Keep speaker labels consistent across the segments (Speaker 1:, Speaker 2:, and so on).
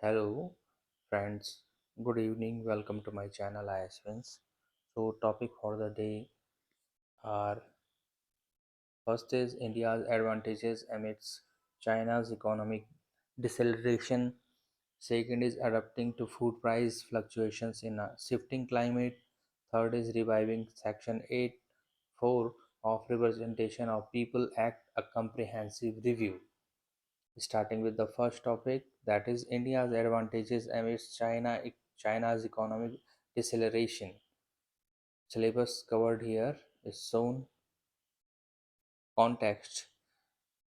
Speaker 1: Hello, friends. Good evening. Welcome to my channel, ISVins. So, topic for the day are first is India's advantages amidst China's economic deceleration. Second is adapting to food price fluctuations in a shifting climate. Third is reviving Section 8(4) of Representation of People Act, a comprehensive review. Starting with the first topic, that is India's advantages amidst China's economic deceleration. Syllabus covered here is shown. Context: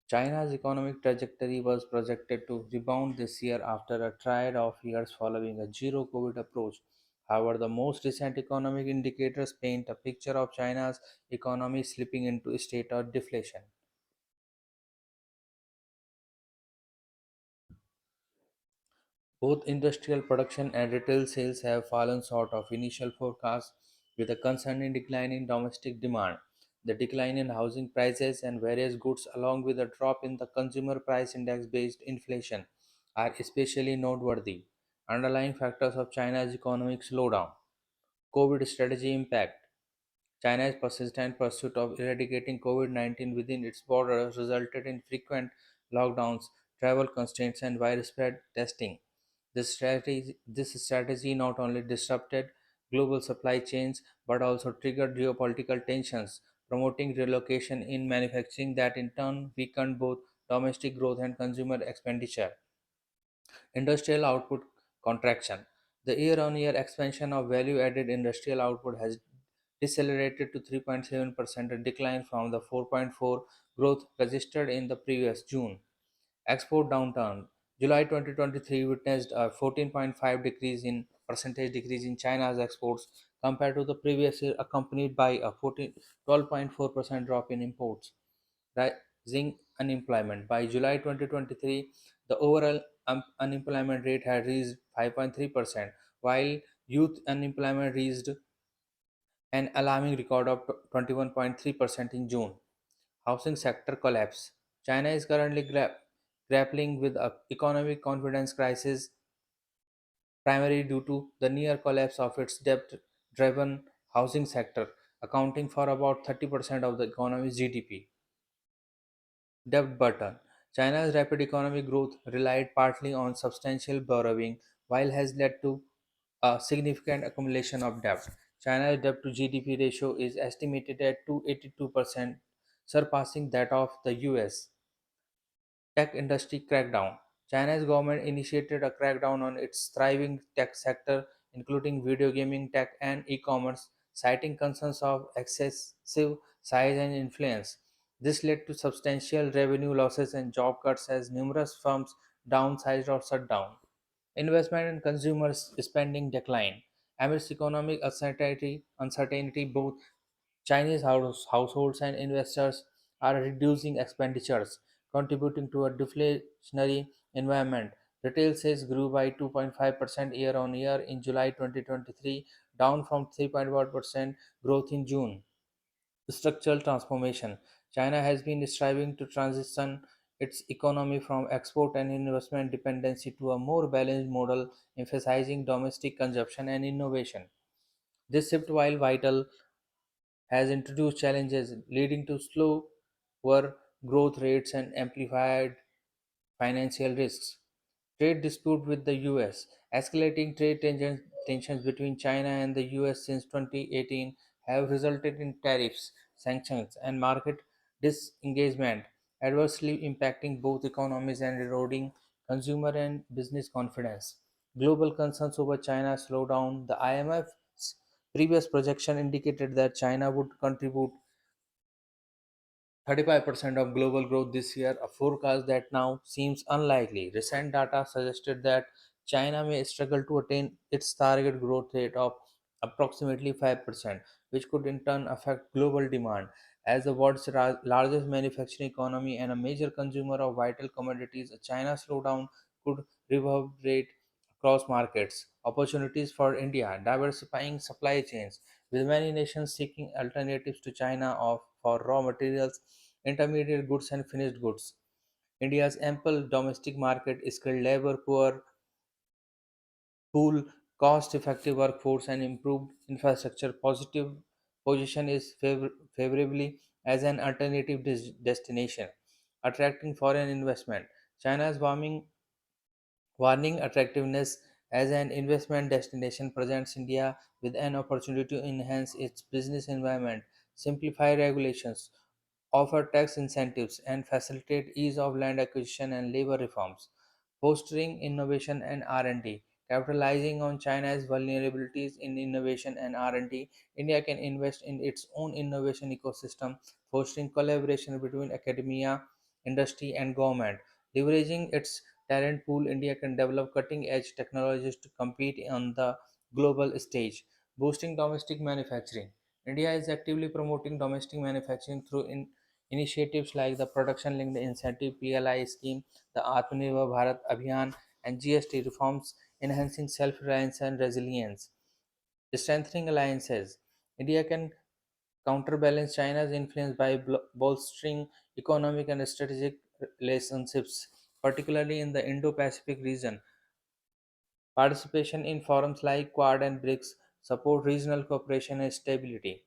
Speaker 1: China's economic trajectory was projected to rebound this year after a triad of years following a zero COVID approach. However, the most recent economic indicators paint a picture of China's economy slipping into a state of deflation. Both industrial production and retail sales have fallen short of initial forecasts, with a concerning decline in domestic demand. The decline in housing prices and various goods, along with a drop in the consumer price index based inflation, are especially noteworthy. Underlying factors of China's economic slowdown. COVID strategy impact. China's persistent pursuit of eradicating COVID-19 within its borders resulted in frequent lockdowns, travel constraints, and widespread testing. This strategy not only disrupted global supply chains but also triggered geopolitical tensions, promoting relocation in manufacturing that in turn weakened both domestic growth and consumer expenditure. Industrial output contraction. The year on year expansion of value added industrial output has decelerated to 3.7%, a decline from the 4.4 growth registered in the previous June. Export downturn. July 2023 witnessed a 14.5 decrease in percentage decrease in China's exports compared to the previous year, accompanied by a 12.4% drop in imports. Rising unemployment. By July 2023, the overall unemployment rate had reached 5.3%, while youth unemployment reached an alarming record of 21.3% in June. Housing sector collapse. China is currently grappling with a economic confidence crisis, primarily due to the near collapse of its debt driven housing sector, accounting for about 30% of the economy's GDP. Debt burden. China's rapid economic growth relied partly on substantial borrowing, while has led to a significant accumulation of debt. China's debt to GDP ratio is estimated at 282%, surpassing that of the US. Tech industry crackdown. China's government initiated a crackdown on its thriving tech sector, including video gaming tech and e commerce, citing concerns of excessive size and influence. This led to substantial revenue losses and job cuts as numerous firms downsized or shut down. Investment and consumer spending decline. Amidst economic uncertainty, both Chinese households and investors are reducing expenditures, contributing to a deflationary environment. Retail sales grew by 2.5% year on year in July 2023, down from 3.1% growth in June. Structural transformation. China has been striving to transition its economy from export and investment dependency to a more balanced model, emphasizing domestic consumption and innovation. This shift, while vital, has introduced challenges leading to slower growth rates and amplified financial risks. Trade dispute with the US. Escalating tensions between China and the US since 2018 have resulted in tariffs, sanctions, and market disengagement, adversely impacting both economies and eroding consumer and business confidence. Global concerns over China's slowdown. The IMF's previous projection indicated that China would contribute 35% of global growth this year, a forecast that now seems unlikely. Recent data suggested that China may struggle to attain its target growth rate of approximately 5%, which could in turn affect global demand. As the world's largest manufacturing economy and a major consumer of vital commodities, a China slowdown could reverberate across markets. Opportunities for India, diversifying supply chains, with many nations seeking alternatives to China for raw materials, intermediate goods, and finished goods. India's ample domestic market, skilled labor pool, pool cost-effective workforce and improved infrastructure. Positive position is favorably as an alternative destination, attracting foreign investment. China's warning attractiveness as an investment destination presents India with an opportunity to enhance its business environment, simplify regulations, offer tax incentives, and facilitate ease of land acquisition and labor reforms, fostering innovation and R&D. Capitalizing on China's vulnerabilities in innovation and R&D, India can invest in its own innovation ecosystem, fostering collaboration between academia, industry, and government. Leveraging its talent pool, India can develop cutting-edge technologies to compete on the global stage, boosting domestic manufacturing. India is actively promoting domestic manufacturing through initiatives like the Production Linked Incentive (PLI) scheme, the Atmanirbhar Bharat Abhiyan, and GST reforms, enhancing self-reliance and resilience. Strengthening alliances. India can counterbalance China's influence by bolstering economic and strategic relationships, particularly in the Indo-Pacific region. Participation in forums like Quad and BRICS support regional cooperation and stability.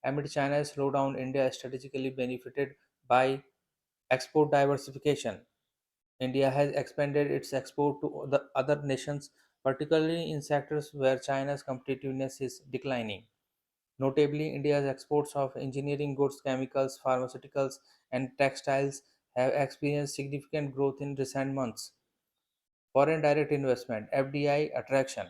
Speaker 1: Amid China's slowdown, India strategically benefited by export diversification. India has expanded its export to the other nations, particularly in sectors where China's competitiveness is declining. Notably, India's exports of engineering goods, chemicals, pharmaceuticals, and textiles have experienced significant growth in recent months. Foreign direct investment (FDI) attraction.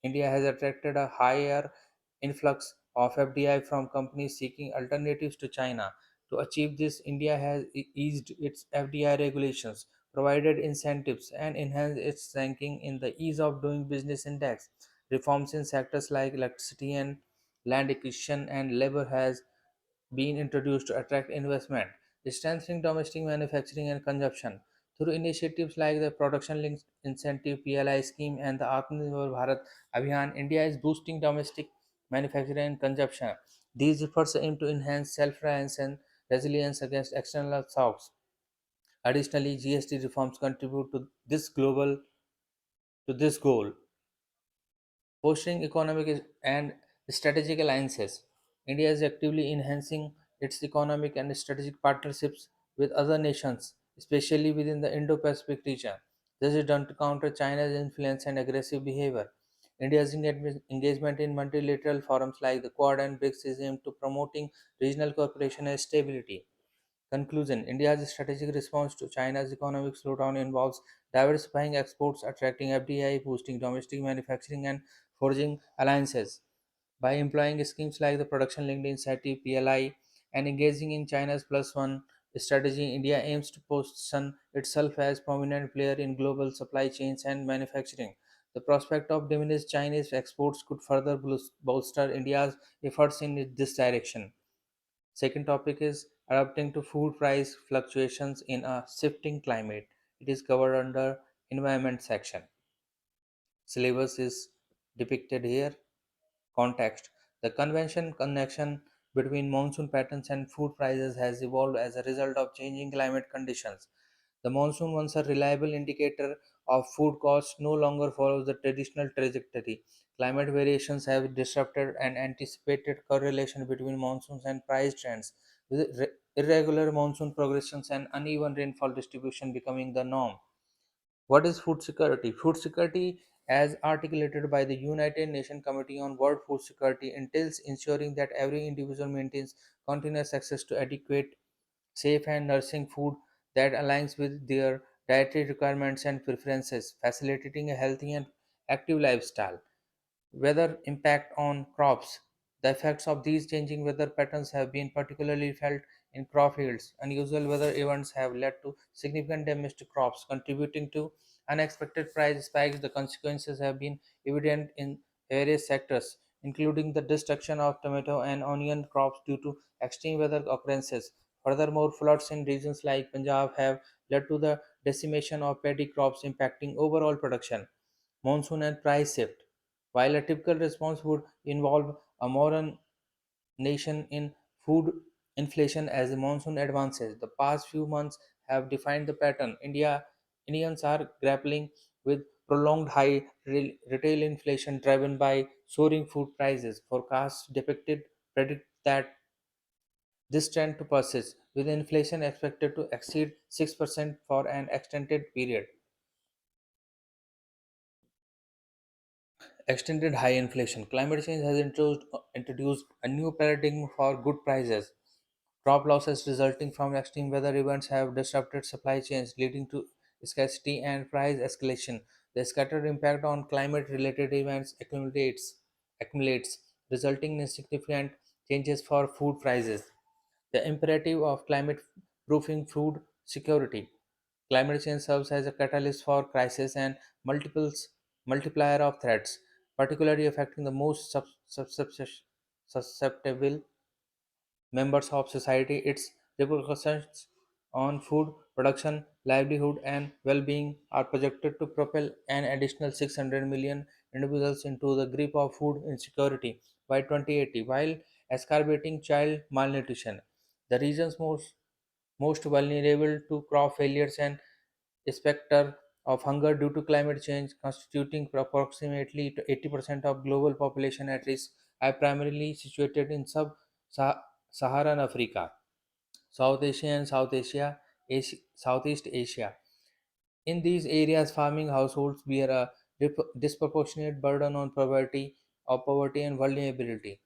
Speaker 1: India has attracted a higher influx of FDI from companies seeking alternatives to China. To achieve this, India has eased its FDI regulations, provided incentives, and enhanced its ranking in the Ease of Doing Business Index. Reforms in sectors like electricity and land acquisition and labor has been introduced to attract investment, strengthening domestic manufacturing and consumption. Through initiatives like the Production Linked Incentive (PLI) scheme and the Atmanirbhar Bharat Abhiyan, India is boosting domestic manufacturing and consumption. These efforts aim to enhance self-reliance and resilience against external shocks. Additionally, GST reforms contribute to this goal. Fostering economic and strategic alliances. India is actively enhancing its economic and strategic partnerships with other nations, especially within the Indo Pacific region. This is done to counter China's influence and aggressive behavior. India's engagement in multilateral forums like the Quad and BRICS is aimed to promoting regional cooperation and stability. Conclusion. India's strategic response to China's economic slowdown involves diversifying exports, attracting FDI, boosting domestic manufacturing, and forging alliances. By employing schemes like the Production Linked Incentive (PLI) and engaging in China's Plus One strategy, India aims to position itself as prominent player in global supply chains and manufacturing. The prospect of diminished Chinese exports could further bolster India's efforts in this direction. Second topic is adapting to food price fluctuations in a shifting climate. It is covered under environment section. Syllabus is depicted here. Context. The connection between monsoon patterns and food prices has evolved as a result of changing climate conditions. The monsoon, once a reliable indicator of food costs, no longer follows the traditional trajectory. Climate variations have disrupted an anticipated correlation between monsoons and price trends, with irregular monsoon progressions and uneven rainfall distribution becoming the norm. What is food security? Food security, as articulated by the United Nations Committee on World Food Security, entails ensuring that every individual maintains continuous access to adequate, safe, and nourishing food that aligns with their dietary requirements and preferences, facilitating a healthy and active lifestyle. Weather impact on crops. The effects of these changing weather patterns have been particularly felt in crop yields. Unusual weather events have led to significant damage to crops, contributing to unexpected price spikes. The consequences have been evident in various sectors, including the destruction of tomato and onion crops due to extreme weather occurrences. Furthermore, floods in regions like Punjab have led to the decimation of paddy crops, impacting overall production. Monsoon and price shift. While a typical response would involve a modern nation in food inflation as the monsoon advances, the past few months have defined the pattern. Indians are grappling with prolonged high retail inflation driven by soaring food prices. Forecasts predict that this trend to persist, with inflation expected to exceed 6% for an extended period. Extended high inflation. Climate change has introduced a new paradigm for good prices. Crop losses resulting from extreme weather events have disrupted supply chains, leading to scarcity and price escalation. The scattered impact on climate related events accumulates, resulting in significant changes for food prices. The imperative of climate proofing food security. Climate change serves as a catalyst for crisis and multiplier of threats, particularly affecting the most susceptible members of society. Its repercussions on food production, livelihood, and well being are projected to propel an additional 600 million individuals into the grip of food insecurity by 2080, while exacerbating child malnutrition. The regions most vulnerable to crop failures and specter of hunger due to climate change, constituting approximately 80% of global population at risk, are primarily situated in sub-Saharan Africa, South Asia, and Southeast Asia. In these areas, farming households bear a disproportionate burden on poverty and vulnerability.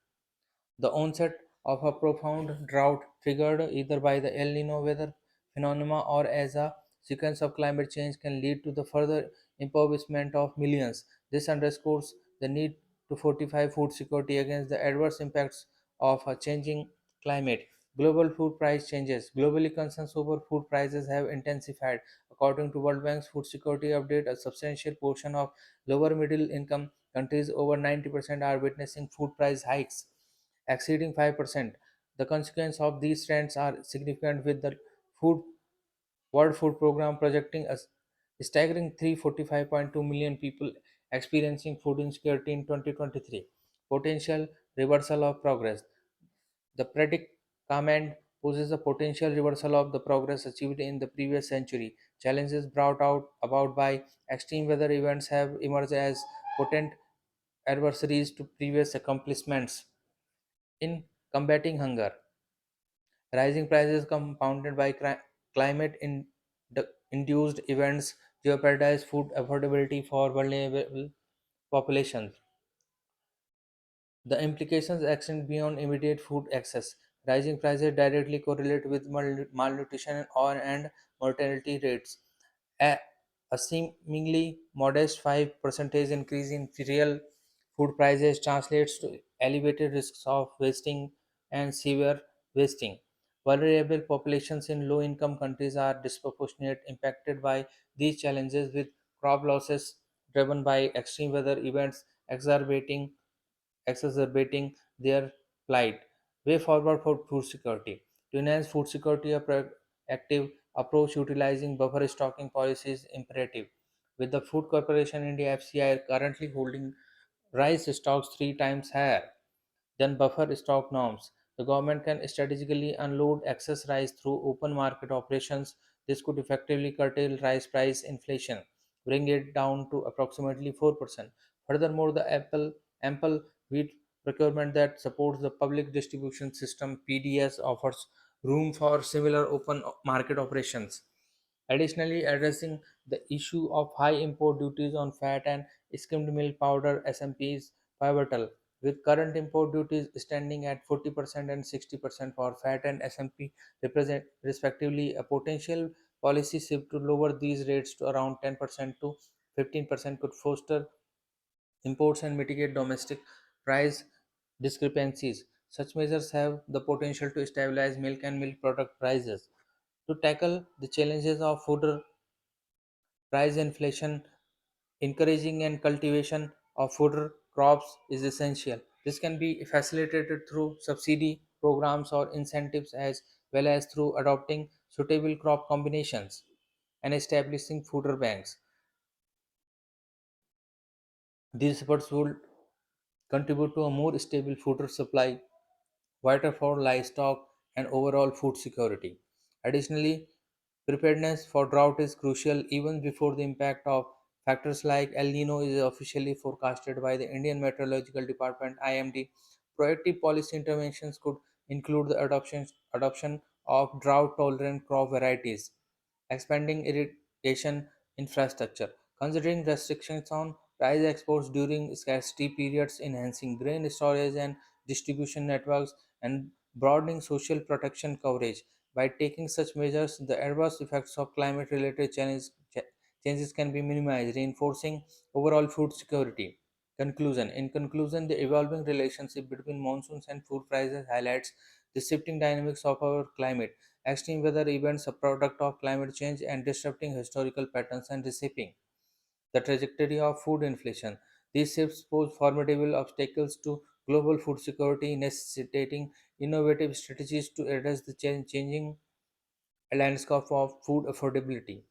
Speaker 1: The onset of a profound drought, triggered either by the El Nino weather phenomena or as a sequence of climate change, can lead to the further impoverishment of millions. This underscores the need to fortify food security against the adverse impacts of a changing climate. Global food price changes. Globally, concerns over food prices have intensified. According to World Bank's Food Security Update, a substantial portion of lower middle income countries, over 90%, are witnessing food price hikes exceeding 5%. The consequences of these trends are significant, with the food World Food Program projecting a staggering 345.2 million people experiencing food insecurity in 2023. Potential reversal of progress. The predicament poses a potential reversal of the progress achieved in the previous century. Challenges brought out about by extreme weather events have emerged as potent adversaries to previous accomplishments in combating hunger. Rising prices compounded by induced events jeopardize food affordability for vulnerable populations. The implications extend beyond immediate food access. Rising prices directly correlate with malnutrition and mortality rates. A, a seemingly modest 5% increase in real food prices translates to elevated risks of wasting and severe wasting. Vulnerable populations in low income countries are disproportionately impacted by these challenges, with crop losses driven by extreme weather events exacerbating their plight. Way forward for food security. To enhance food security, a proactive approach utilizing buffer stocking policies is imperative. With the Food Corporation India FCI currently holding rice stocks three times higher than buffer stock norms. The government can strategically unload excess rice through open market operations. This could effectively curtail rice price inflation, bring it down to approximately 4%. Furthermore, the ample wheat procurement that supports the public distribution system (PDS) offers room for similar open market operations. Additionally, addressing the issue of high import duties on fat and skimmed milk powder (SMP) is pivotal, with current import duties standing at 40% and 60% for fat and SMP represent respectively. A potential policy shift to lower these rates to around 10% to 15% could foster imports and mitigate domestic price discrepancies. Such measures have the potential to stabilize milk and milk product prices. To tackle the challenges of food price inflation, encouraging and cultivation of fodder crops is essential. This can be facilitated through subsidy programs or incentives, as well as through adopting suitable crop combinations and establishing fodder banks. These efforts would contribute to a more stable fodder supply, vital for livestock and overall food security. Additionally, preparedness for drought is crucial even before the impact of Factors like El Nino is officially forecasted by the Indian Meteorological Department (IMD). Proactive policy interventions could include the adoption of drought-tolerant crop varieties, expanding irrigation infrastructure, considering restrictions on rice exports during scarcity periods, enhancing grain storage and distribution networks, and broadening social protection coverage. By taking such measures, the adverse effects of climate related changes can be minimized, reinforcing overall food security. Conclusion. In conclusion, the evolving relationship between monsoons and food prices highlights the shifting dynamics of our climate. Extreme weather events, a product of climate change, and disrupting historical patterns and reshaping the trajectory of food inflation. These shifts pose formidable obstacles to global food security, necessitating innovative strategies to address the changing landscape of food affordability.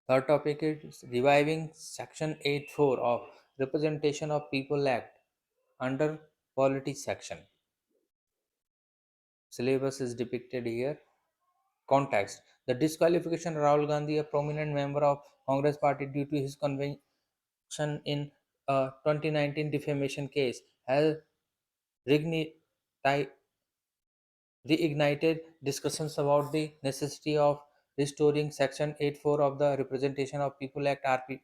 Speaker 1: Third topic is reviving Section 8.4 of Representation of People Act under Polity section. Syllabus is depicted here. Context. The disqualification of Rahul Gandhi, a prominent member of Congress party due to his conviction in a 2019 defamation case, has reignited reignited discussions about the necessity of restoring Section 8.4 of the Representation of People Act (RP)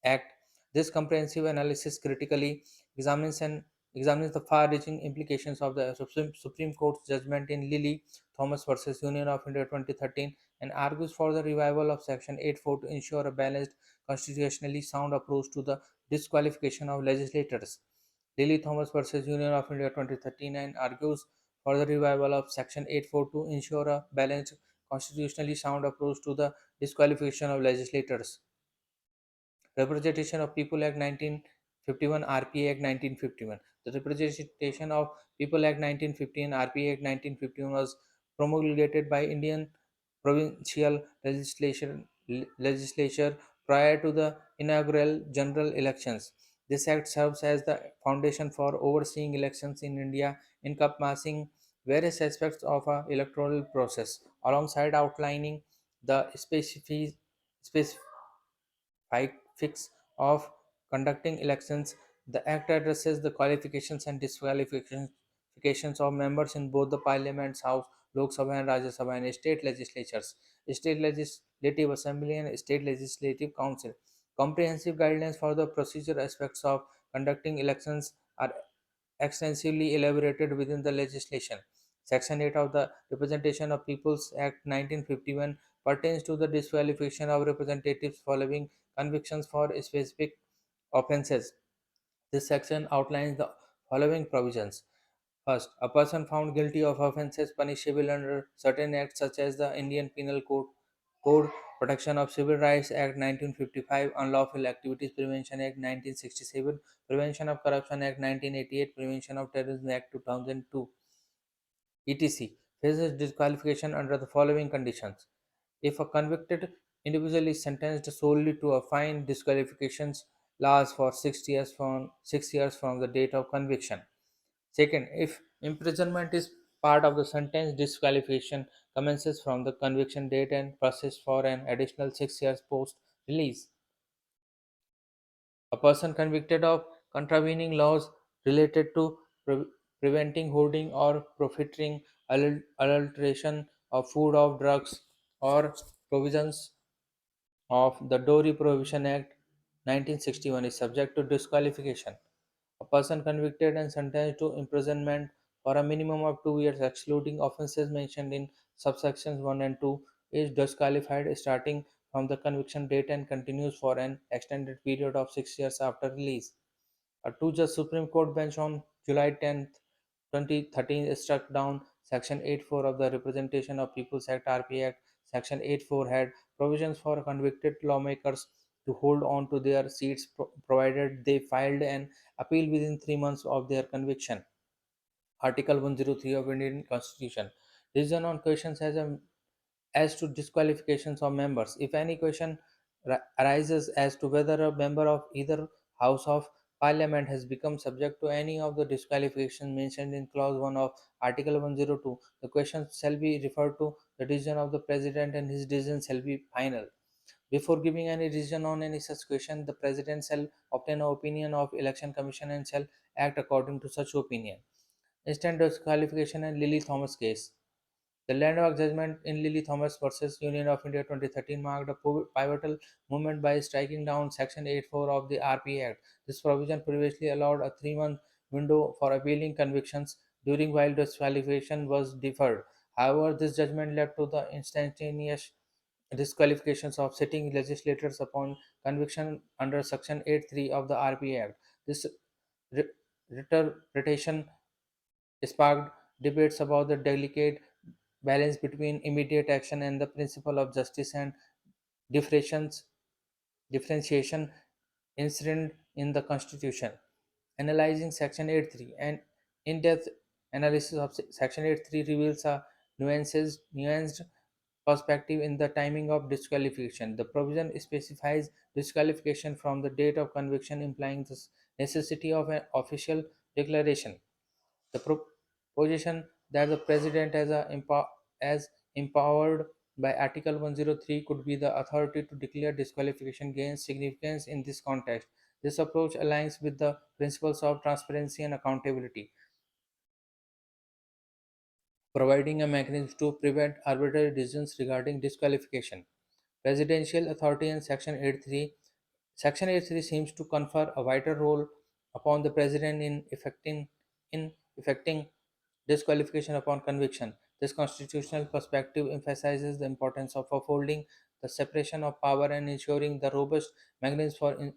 Speaker 1: Act. This comprehensive analysis critically examines and examines the far-reaching implications of the Supreme Court's judgment in Lilly Thomas versus Union of India 2013 and argues for the revival of Section 8.4 to ensure a balanced, constitutionally sound approach to the disqualification of legislators. Lilly Thomas versus Union of India 2013 and argues for the revival of Section 8.4 to ensure a balanced, constitutionally sound approach to the disqualification of legislators. Representation of People Act 1951, RPA Act 1951. The Representation of People Act 1950 and RPA Act 1951 was promulgated by Indian provincial legislature prior to the inaugural general elections. This act serves as the foundation for overseeing elections in India, encompassing various aspects of our electoral process, alongside outlining the fix of conducting elections. The Act addresses the qualifications and disqualifications of members in both the Parliament's House, Lok Sabha and Rajya Sabha, and state legislatures, state legislative assembly, and state legislative council. Comprehensive guidelines for the procedure aspects of conducting elections are extensively elaborated within the legislation. Section 8 of the Representation of Peoples Act 1951 pertains to the disqualification of representatives following convictions for specific offences. This section outlines the following provisions. First, a person found guilty of offences punishable under certain acts such as the Indian Penal Code, Protection of Civil Rights Act 1955, Unlawful Activities Prevention Act 1967, Prevention of Corruption Act 1988, Prevention of Terrorism Act 2002, etc., faces disqualification under the following conditions. If a convicted individual is sentenced solely to a fine, disqualifications lasts for 6 years from the date of conviction. Second, if imprisonment is part of the sentence, disqualification commences from the conviction date and persists for an additional 6 years post release. A person convicted of contravening laws related to preventing hoarding or profiting, adulteration of food or drugs, or provisions of the Dowry Prohibition Act 1961 is subject to disqualification. A person convicted and sentenced to imprisonment for a minimum of 2 years, excluding offences mentioned in subsections 1 and 2, is disqualified starting from the conviction date and continues for an extended period of 6 years after release. A two-judge Supreme Court bench on July 10, 2013 struck down Section 8.4 of the Representation of People's Act (RP Act). Section 8.4 had provisions for convicted lawmakers to hold on to their seats provided they filed an appeal within 3 months of their conviction. Article 103 of Indian Constitution. Decision on questions as to disqualifications of members. If any question arises as to whether a member of either House of Parliament has become subject to any of the disqualifications mentioned in Clause 1 of Article 102, the question shall be referred to the decision of the President and his decision shall be final. Before giving any decision on any such question, the President shall obtain an opinion of Election Commission and shall act according to such opinion. Instant disqualification and Lily Thomas case. The landmark judgment in Lily Thomas versus Union of India 2013 marked a pivotal moment by striking down Section 84 of the RP Act. This provision previously allowed a 3-month window for appealing convictions during while disqualification was deferred. However, this judgment led to the instantaneous disqualifications of sitting legislators upon conviction under Section 83 of the RP Act. This re- interpretation sparked debates about the delicate balance between immediate action and the principle of justice and differentiations, differentiation inherent in the Constitution. Analyzing Section 83, an in-depth analysis of Section 83 reveals a nuanced perspective in the timing of disqualification. The provision specifies disqualification from the date of conviction, implying the necessity of an official declaration. The proposition that the President, as empowered by Article 103, could be the authority to declare disqualification gains significance in this context. This approach aligns with the principles of transparency and accountability, providing a mechanism to prevent arbitrary decisions regarding disqualification. Presidential authority in Section 83. Section 83 seems to confer a vital role upon the President in effecting disqualification upon conviction. This constitutional perspective emphasizes the importance of upholding the separation of power and ensuring the robust mechanisms for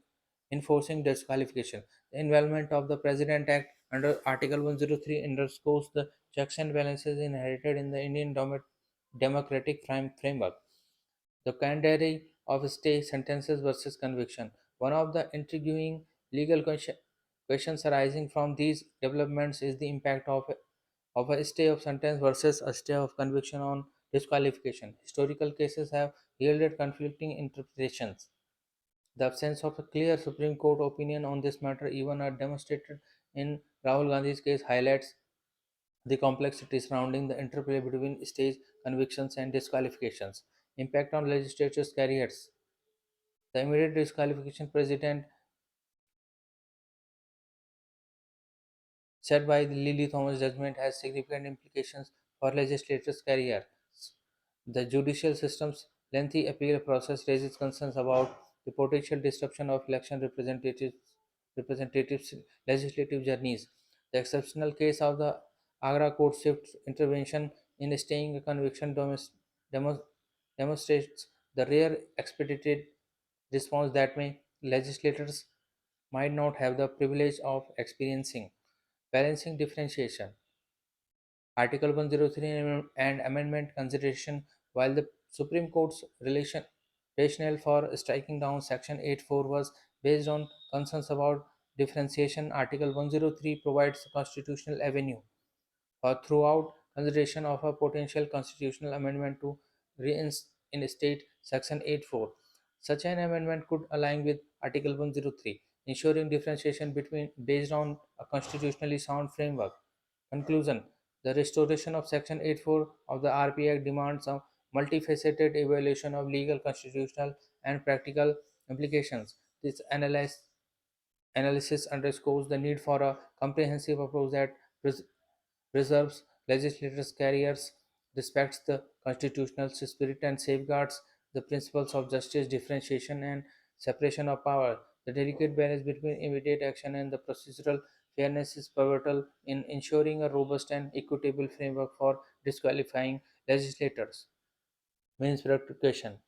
Speaker 1: enforcing disqualification. The involvement of the President Act under Article 103 underscores the checks and balances inherited in the Indian democratic framework. The quandary of stay sentences versus conviction. One of the intriguing legal questions arising from these developments is the impact of a stay of sentence versus a stay of conviction on disqualification. Historical cases have yielded conflicting interpretations. The absence of a clear Supreme Court opinion on this matter, even demonstrated in Rahul Gandhi's case, highlights the complexity surrounding the interplay between stage convictions and disqualifications. Impact on legislatures' careers. The immediate disqualification precedent set by the Lily Thomas judgment has significant implications for legislators' careers. The judicial system's lengthy appeal process raises concerns about the potential disruption of election representatives' legislative journeys. The exceptional case of the Agra court shift intervention in staying a conviction demo- demonstrates the rare expedited response that may legislators might not have the privilege of experiencing. Balancing differentiation. Article 103 and amendment consideration. While the Supreme Court's rationale for striking down Section 84 was based on concerns about differentiation, Article 103 provides a constitutional avenue for throughout consideration of a potential constitutional amendment to reinstate Section 84. Such an amendment could align with Article 103, ensuring differentiation between based on a constitutionally sound framework. Conclusion. The restoration of Section 84 of the RP Act demands a multifaceted evaluation of legal, constitutional, and practical implications. This analysis underscores the need for a comprehensive approach that preserves legislators' careers, respects the constitutional spirit, and safeguards the principles of justice, differentiation, and separation of power. The delicate balance between immediate action and the procedural fairness is pivotal in ensuring a robust and equitable framework for disqualifying legislators. Means ratification.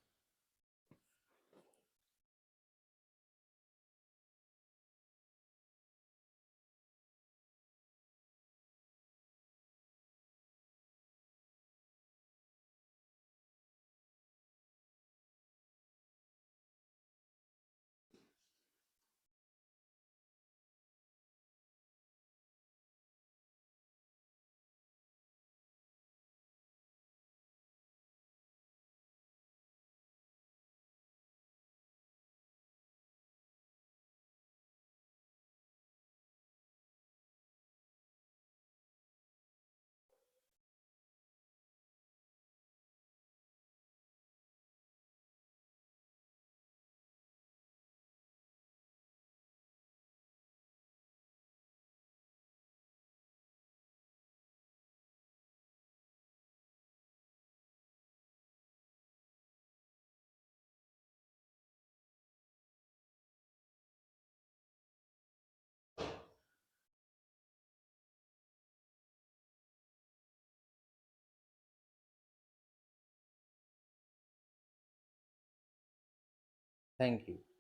Speaker 1: Thank you.